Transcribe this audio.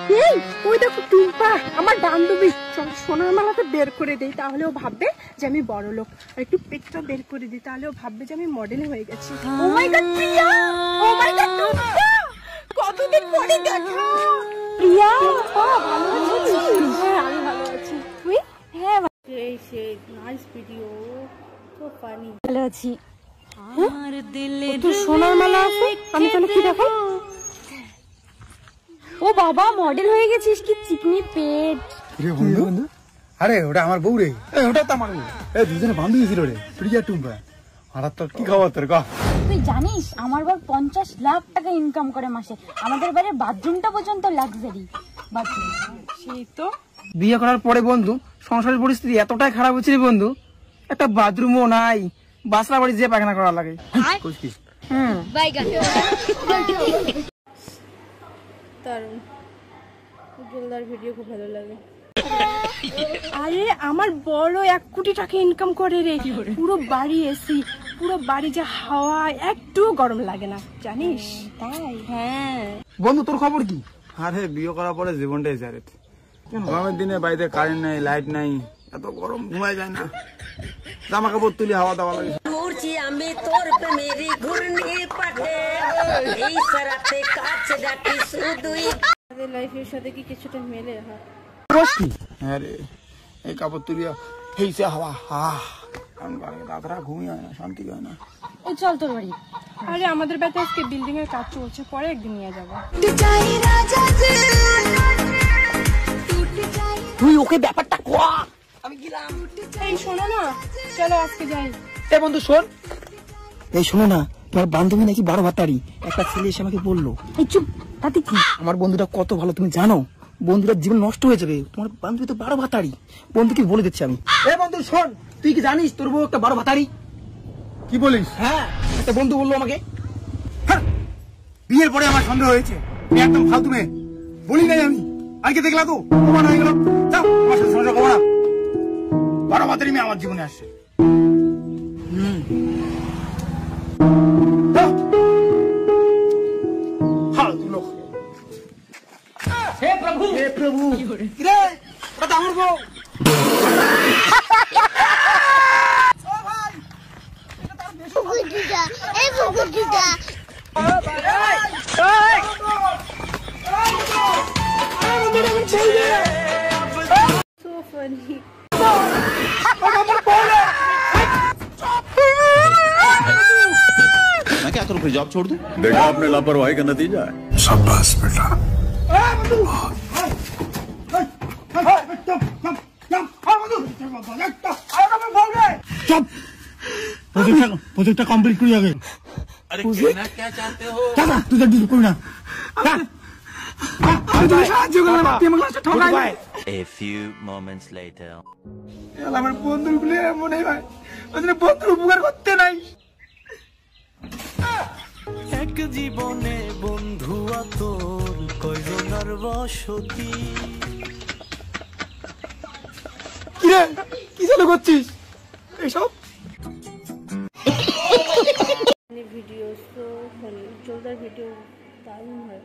এই ওই দেখো টুম্পা আমার বান্ধবী, চল সোনার মালাটা বের করে দেই, তাহলে ও ভাববে যে আমি বড় লোক। আর একটু পেটটা বের করে দিই, তাহলে ও ভাববে যে আমি মডেল হয়ে গেছি। ও মাই গড প্রিয়া, ও মাই গড টুম্পা, কতদিন পরে দেখা। প্রিয়া ভালো আছিস? হ্যাঁ আমি ভালো আছি, তুই? হ্যাঁ সেই নাইস ভিডিও, সো ফানি। ভালো আছি। আমার দিলে তো সোনার মালা আছে, আমি তাহলে কি দেখো? ও বাবা মডেল হয়ে গেছিস, কি চিকনি পেট। রে বন্ধু, আরে ওটা আমার বউ রে। ওটা তো আমার বউ। এই দুজনে বান্ধবী ছিল রে, প্রিয়া টুম্পা। আর তোর কি খবর তোর? তুই জানিস আমার বর 50 লাখ টাকা ইনকাম করে মাসে। আমাদের বাড়ির বাথরুমটা পর্যন্ত লাক্সারি বাথরুম। সেই তো বিয়ে করার পরে বন্ধু সংসারের পরিস্থিতি এতটাই খারাপ হচ্ছে রে বন্ধু, একটা বাথরুমও নাই, বাসরা বাড়ি যে পায়খানা করা লাগে। দারুণ, উজ্জ্বলদার ভিডিও খুব ভালো লাগে। আরে আমার বড় 1 কোটি টাকা ইনকাম করে রে, পুরো বাড়ি এসি, পুরো বাড়ি যে হাওয়া, একটু গরম লাগে না জানিস? তাই? হ্যাঁ। বন্ধু তোর খবর কি? আরে বিয়ে করার পরে জীবনটাই জারেট। গরমের দিনে বাড়িতে কারেন্ট নাই, লাইট নাই, এত গরম ঘুমায় যায় না। জামা কাপড় তুলি হাওয়া দাওয়া লাগে। আমি তোর প্রেমেরই ঘূর্ণি পাঠে এই সারাতে কাছ ডাকি শুধুই আমাদের লাইফের সাথে কি কিছুটা মেলে? আরে এই কাপড় তুলিয়া হেইছে হাওয়া, রাতরা ঘুমিয়ে হয় না, শান্তি হয় না। এই চল তোর বাড়ি। আরে আমাদের বাড়িতে আজকে বিল্ডিং এর কাজ চলছে, পরে একদিন নিয়ে যাবো। তুই ওকে ব্যাপারটা কয়া, আমি গেলাম। এই শোনো না, চলো আজকে যাই। এ বন্ধু শোন, এই শোনো না, তোমার বান্ধবী নাকি 12 ভাতারি। একটা ছেলে এসে আমাকে বললো। এই চুপ, তাতে কি? আমার বন্ধুটা কত ভালো তুমি জানো? বন্ধুটার জীবন নষ্ট হয়ে যাবে, তোমার বান্ধবী তো 12 ভাতারি। বন্ধুকে বলে দিচ্ছি আমি। এ বন্ধু শোন, তুই কি জানিস তোর বউ একটা 12 ভাতারি? কি বলিস? হ্যাঁ, একটা বন্ধু বললো আমাকে। বিয়ের পরে আমার সন্দেহ হয়েছে, তুমি একদম ফালতু মেয়ে। বলি নাই আমি, আজকে দেখলা তো প্রমাণ হয়ে গেল। যাও, আমার সাথে সংসার করবো না। 12 ভাতারি মেয়ে আমার জীবনে আসছে। ফালতু লোক। হে প্রভু, হে প্রভু, কিরে ওটা তো আমার বউ। So funny. मैं क्या करूं, फिर जॉब छोड़ दूं? देखा आपने लापरवाही का नतीजा है। शाबाश बेटा। प्रोजेक्ट कंप्लीट करिए आगे। अरे कहना क्या चाहते हो? तुझे कोई ना। A few moments later. আমার বন্ধুগুলো মনে হয় বন্ধুর উপকার করতে নাই। এক জীবনে বন্ধু তোর কয়জনের বসতি। কিরে কি চালু করছিস এইসব? ভিডিও সো ফানি, উজ্জ্বলদার ভিডিও দারুণ হয়।